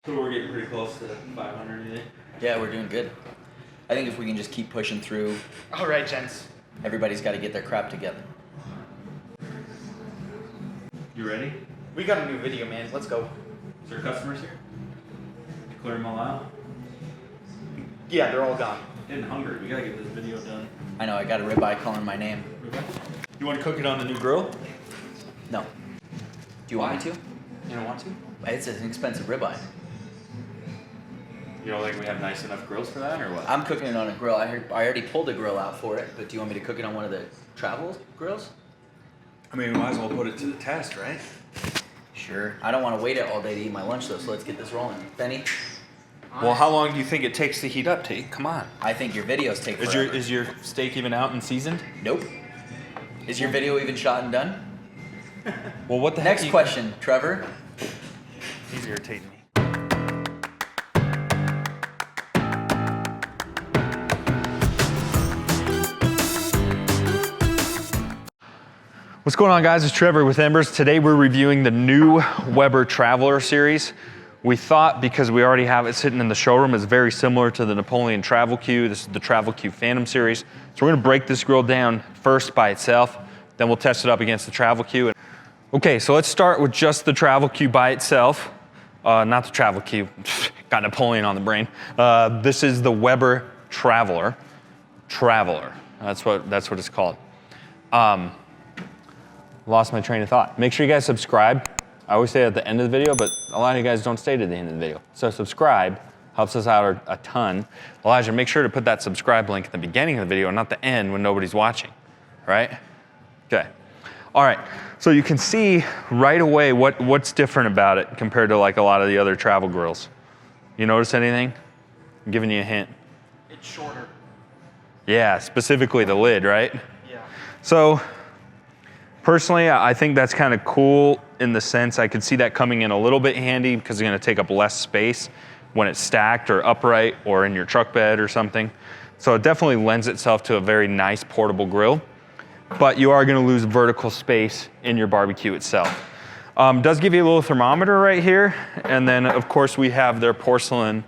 So we're getting pretty close to 500, you think? Yeah, we're doing good. I think if we can just keep pushing through. All right, gents. Everybody's got to get their crap together. You ready? We got a new video, man. Let's go. Is there customers here? Clear them all out? Yeah, they're all gone. Getting hungry. We gotta get this video done. I know, I got a ribeye calling my name. You want to cook it on the new grill? No. Do you want me to? You don't want to? It's an expensive ribeye. You don't think we have nice enough grills for that, or what? I'm cooking it on a grill. I already pulled a grill out for it, but do you want me to cook it on one of the travel grills? I mean, we might as well put it to the test, right? Sure. I don't want to wait it all day to eat my lunch though, so let's get this rolling. Benny? Well, how long do you think it takes to heat up, Tate? Come on. I think your videos take forever. Is your steak even out and seasoned? Nope. Is your video even shot and done? Well, what the Next heck? question, Trevor. He's irritating me. What's going on, guys? It's Trevor with Embers. Today we're reviewing the new Weber Traveler series. We thought, because we already have it sitting in the showroom, it's very similar to the Napoleon Travel Q. This is the Travel Q Phantom series. So we're gonna break this grill down first by itself, then we'll test it up against the Travel Q. Okay, so let's start with just the Travel Q by itself. Not the Travel Q, got Napoleon on the brain. This is the Weber Traveler. That's what it's called. Lost my train of thought. Make sure you guys subscribe. I always say at the end of the video, but a lot of you guys don't stay to the end of the video. So subscribe, helps us out a ton. Elijah, make sure to put that subscribe link at the beginning of the video, not the end when nobody's watching, right? Okay. All right, so you can see right away what's different about it compared to like a lot of the other travel grills. You notice anything? I'm giving you a hint. It's shorter. Yeah, specifically the lid, right? Yeah. So, personally, I think that's kind of cool in the sense I could see that coming in a little bit handy because it's gonna take up less space when it's stacked or upright or in your truck bed or something. So it definitely lends itself to a very nice portable grill, but you are gonna lose vertical space in your barbecue itself. Does give you a little thermometer right here. And then of course we have their porcelain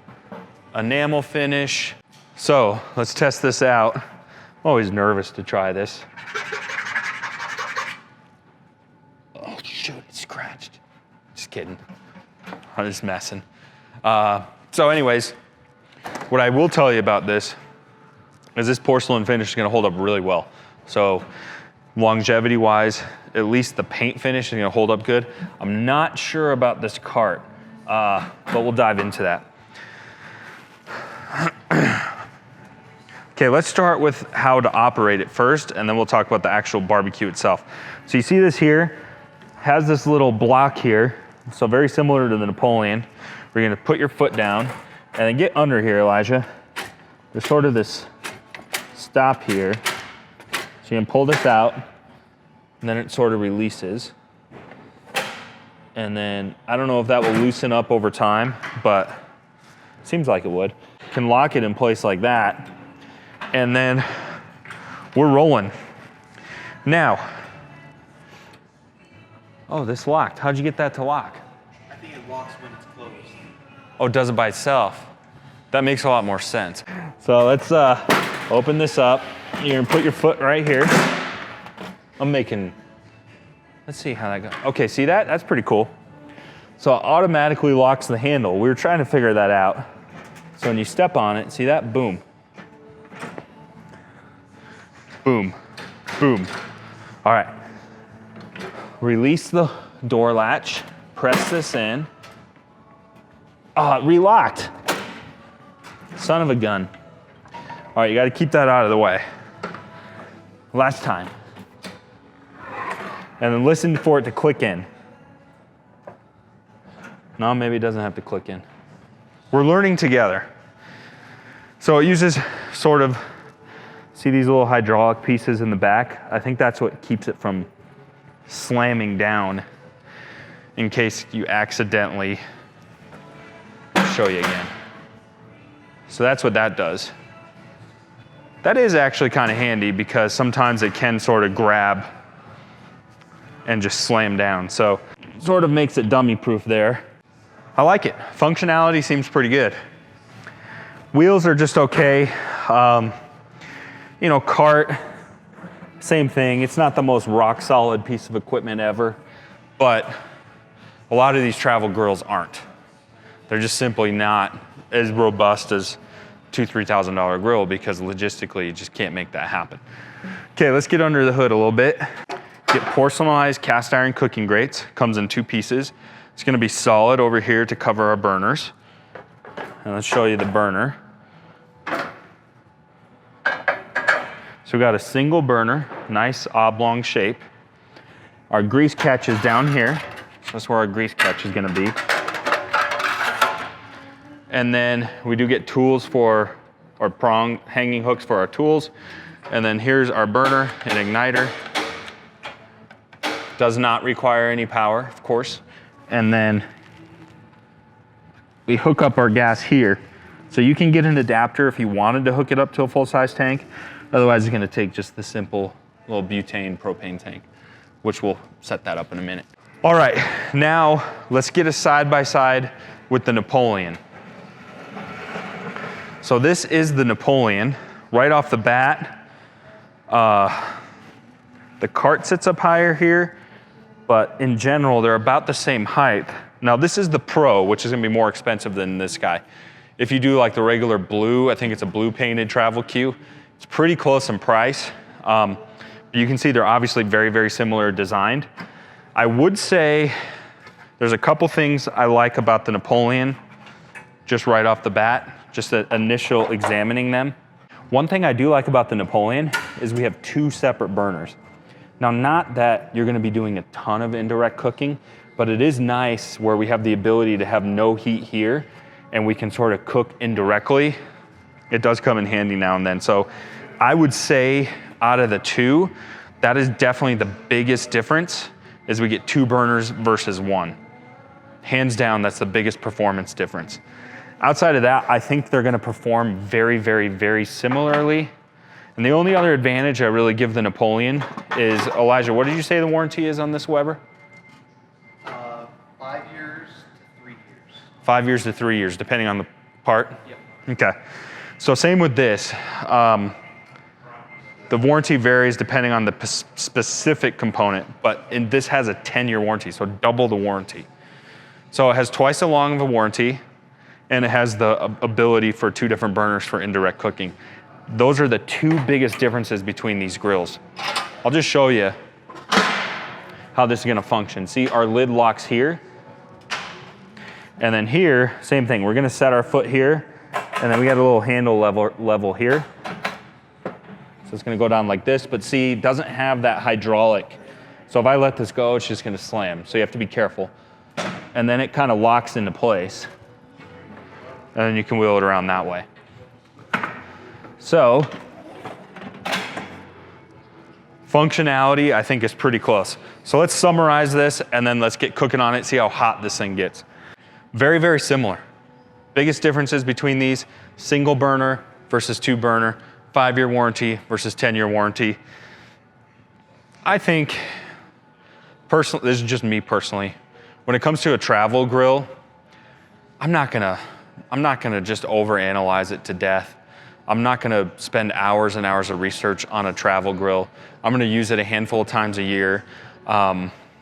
enamel finish. So let's test this out. I'm always nervous to try this. Oh shoot, it's scratched. Just kidding, I'm just messing. So anyways, what I will tell you about this is this porcelain finish is gonna hold up really well. So longevity wise, at least the paint finish is gonna hold up good. I'm not sure about this cart, but we'll dive into that. Okay, let's start with how to operate it first, and then we'll talk about the actual barbecue itself. So you see this here, has this little block here, so very similar to the Napoleon. We're gonna put your foot down, and then get under here, Elijah. There's sort of this stop here. So you can pull this out, and then it sort of releases. And then, I don't know if that will loosen up over time, but it seems like it would. You can lock it in place like that, and then we're rolling. Now, oh, this locked. How'd you get that to lock? I think it locks when it's closed. Oh, it does it by itself. That makes a lot more sense. So let's open this up. You're gonna put your foot right here. Let's see how that goes. Okay, see that? That's pretty cool. So it automatically locks the handle. We were trying to figure that out. So when you step on it, see that? Boom. Boom, boom. All right. Release the door latch, press this in. Oh, it relocked. Son of a gun. All right, you gotta keep that out of the way. Last time. And then listen for it to click in. No, maybe it doesn't have to click in. We're learning together. So it uses sort of, see these little hydraulic pieces in the back? I think that's what keeps it from slamming down in case you accidentally, show you again. So that's what that does. That is actually kind of handy because sometimes it can sort of grab and just slam down. So sort of makes it dummy proof there. I like it. Functionality seems pretty good. Wheels are just okay. You know, cart, same thing. It's not the most rock solid piece of equipment ever, but a lot of these travel grills aren't. They're just simply not as robust as $2,000, $3,000 grill because logistically you just can't make that happen. Okay, let's get under the hood a little bit. Get porcelainized cast iron cooking grates. Comes in 2 pieces. It's gonna be solid over here to cover our burners. And let's show you the burner. So we got a single burner, nice oblong shape. Our grease catch is down here. So that's where our grease catch is gonna be. And then we do get tools for our prong hanging hooks for our tools. And then here's our burner and igniter. Does not require any power, of course. And then we hook up our gas here. So you can get an adapter if you wanted to hook it up to a full-size tank. Otherwise, it's gonna take just the simple little butane propane tank, which we'll set that up in a minute. All right, now let's get a side-by-side with the Napoleon. So this is the Napoleon. Right off the bat, the cart sits up higher here, but in general, they're about the same height. Now this is the Pro, which is gonna be more expensive than this guy. If you do like the regular blue, I think it's a blue painted Travel Q, it's pretty close in price. You can see they're obviously very, very similar designed. I would say there's a couple things I like about the Napoleon just right off the bat, just the initial examining them. One thing I do like about the Napoleon is we have 2 separate burners. Now, not that you're gonna be doing a ton of indirect cooking, but it is nice where we have the ability to have no heat here and we can sort of cook indirectly. It does come in handy now and then. So I would say out of the 2, that is definitely the biggest difference is we get 2 burners versus 1. Hands down, that's the biggest performance difference. Outside of that, I think they're gonna perform very, very, very similarly. And the only other advantage I really give the Napoleon is, Elijah, what did you say the warranty is on this Weber? 5 years to 3 years. 5 years to 3 years, depending on the part? Yep. Okay. So same with this. The warranty varies depending on the specific component, but this has a 10-year warranty, so double the warranty. So it has twice as long of a warranty, and it has the ability for 2 different burners for indirect cooking. Those are the 2 biggest differences between these grills. I'll just show you how this is gonna function. See, our lid locks here. And then here, same thing. We're gonna set our foot here, and then we got a little handle level here. So it's gonna go down like this, but see, it doesn't have that hydraulic. So if I let this go, it's just gonna slam. So you have to be careful. And then it kind of locks into place. And then you can wheel it around that way. So, functionality, I think, is pretty close. So let's summarize this, and then let's get cooking on it, see how hot this thing gets. Very, very similar. Biggest differences between these, single burner versus 2 burner, 5-year warranty versus 10-year warranty. I think, personally, this is just me personally, when it comes to a travel grill, I'm not gonna just overanalyze it to death. I'm not gonna spend hours and hours of research on a travel grill. I'm gonna use it a handful of times a year.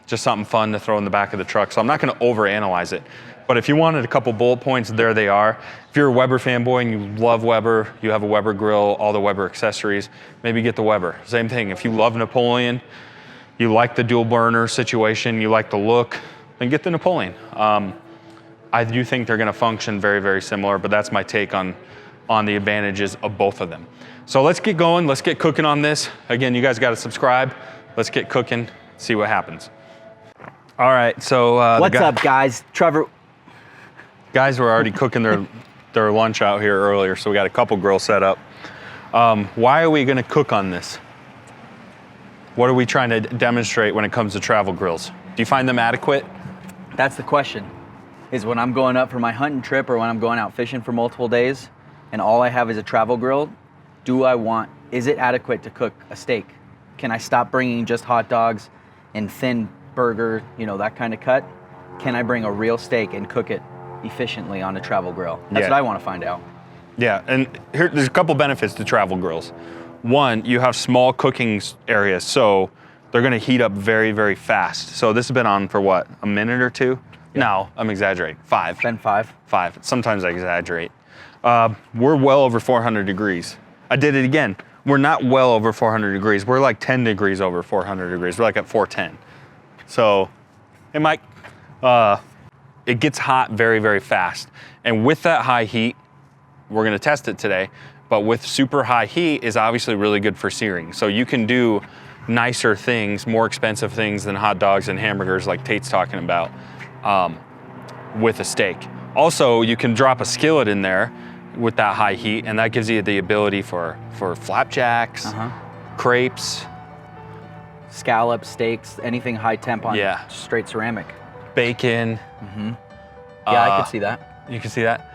Just something fun to throw in the back of the truck. So I'm not gonna overanalyze it. But if you wanted a couple bullet points, there they are. If you're a Weber fanboy and you love Weber, you have a Weber grill, all the Weber accessories, maybe get the Weber. Same thing, if you love Napoleon, you like the dual burner situation, you like the look, then get the Napoleon. I do think they're gonna function very, very similar, but that's my take on the advantages of both of them. So let's get going, let's get cooking on this. Again, you guys gotta subscribe. Let's get cooking, see what happens. All right, so What's up, guys? Trevor. Guys were already cooking their lunch out here earlier, so we got a couple grills set up. Why are we gonna cook on this? What are we trying to demonstrate when it comes to travel grills? Do you find them adequate? That's the question. Is when I'm going up for my hunting trip or when I'm going out fishing for multiple days and all I have is a travel grill, is it adequate to cook a steak? Can I stop bringing just hot dogs and thin burger, that kind of cut? Can I bring a real steak and cook it efficiently on a travel grill? That's Yeah. what I want to find out. Yeah, and there's a couple benefits to travel grills. One, you have small cooking areas, so they're gonna heat up very, very fast. So this has been on for what, a minute or two? No, I'm exaggerating, 5. Ben 5. 5, sometimes I exaggerate. We're well over 400 degrees. I did it again. We're not well over 400 degrees. We're like 10 degrees over 400 degrees. We're like at 410. So, hey Mike, it gets hot very, very fast. And with that high heat, we're gonna test it today, but with super high heat is obviously really good for searing. So you can do nicer things, more expensive things than hot dogs and hamburgers like Tate's talking about with a steak. Also, you can drop a skillet in there with that high heat, and that gives you the ability for flapjacks, crepes, Scallops, steaks, anything high temp on straight ceramic. bacon. Yeah, I could see that. You can see that.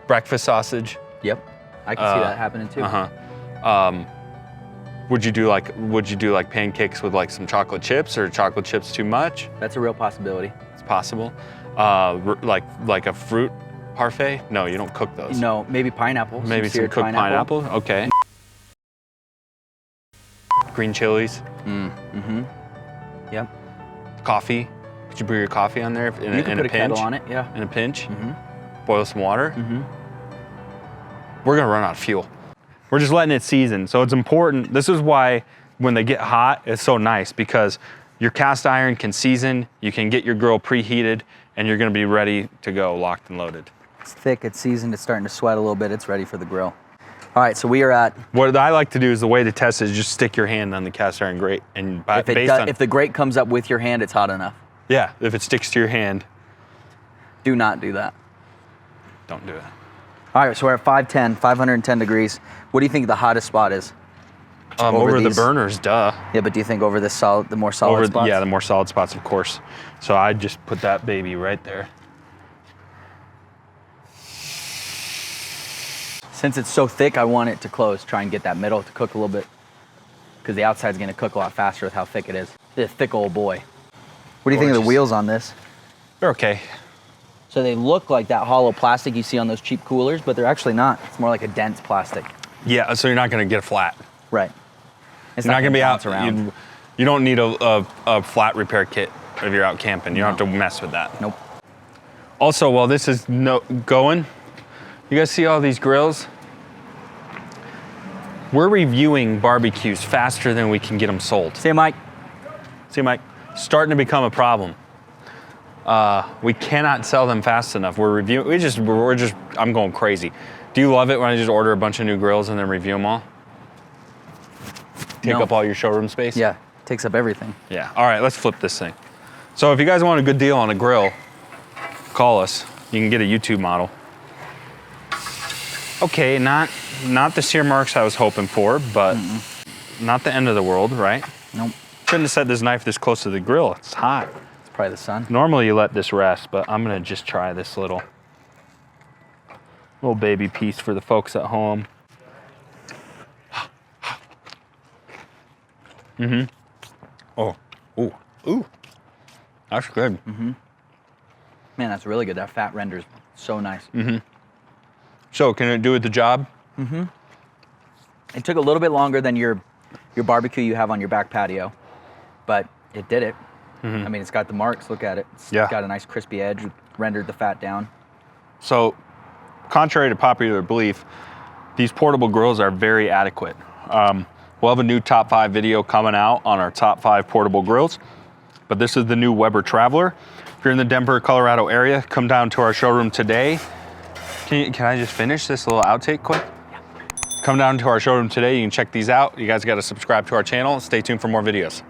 Breakfast sausage. Yep, I can see that happening too. Would you do like pancakes with like some chocolate chips, or chocolate chips too much? That's a real possibility. It's possible. Like a fruit parfait? No, you don't cook those. No, maybe pineapple. Maybe some seared cooked pineapple. Okay. Green chilies. Yep. Coffee. Could you brew your coffee on there in You can a put a pinch? kettle on it, yeah. In a pinch. Boil some water. We're gonna run out of fuel. We're just letting it season. So it's important. This is why when they get hot, it's so nice, because your cast iron can season, you can get your grill preheated, and you're gonna be ready to go, locked and loaded. It's thick, it's seasoned, it's starting to sweat a little bit, it's ready for the grill. All right, so we are at... What I like to do is, the way to test it is just stick your hand on the cast iron grate, and If the grate comes up with your hand, it's hot enough. Yeah, if it sticks to your hand, Do not do that. don't do it. All right, so we're at 510 degrees. What do you think the hottest spot is? Over the these- burners, duh. Yeah, but do you think over the more solid spots? Yeah, the more solid spots, of course. So I just put that baby right there. Since it's so thick, I want it to close. Try and get that middle to cook a little bit, because the outside's gonna cook a lot faster with how thick it is. It's a thick old boy. What do you think of the Gorgeous. wheels on this? They're okay. So they look like that hollow plastic you see on those cheap coolers, but they're actually not. It's more like a dense plastic. Yeah, so you're not gonna get a flat. Right. It's You're not gonna be out. bounce around. You don't need a flat repair kit if you're out camping. You don't have to mess with that. Nope. Also, while this is going, you guys see all these grills? We're reviewing barbecues faster than we can get them sold. See you, Mike. See, Mike, starting to become a problem. We cannot sell them fast enough. We're just, I'm going crazy. Do you love it when I just order a bunch of new grills and then review them all? Take No. up all your showroom space? Yeah, takes up everything. Yeah, all right, let's flip this thing. So if you guys want a good deal on a grill, call us. You can get a YouTube model. Okay, not the sear marks I was hoping for, but not the end of the world, right? Nope. Shouldn't have set this knife this close to the grill. It's hot. It's probably the sun. Normally you let this rest, but I'm gonna just try this little baby piece for the folks at home. Oh, ooh. That's good. Man, that's really good. That fat renders so nice. So can it do the job? It took a little bit longer than your barbecue you have on your back patio, but it did it. I mean, it's got the marks. Look at it. It's got a nice crispy edge. Rendered the fat down. So, contrary to popular belief, these portable grills are very adequate. We'll have a new top 5 video coming out on our top 5 portable grills, but this is the new Weber Traveler. If you're in the Denver, Colorado area, come down to our showroom today. Can I just finish this little outtake quick? Come down to our showroom today. You can check these out. You guys got to subscribe to our channel. Stay tuned for more videos.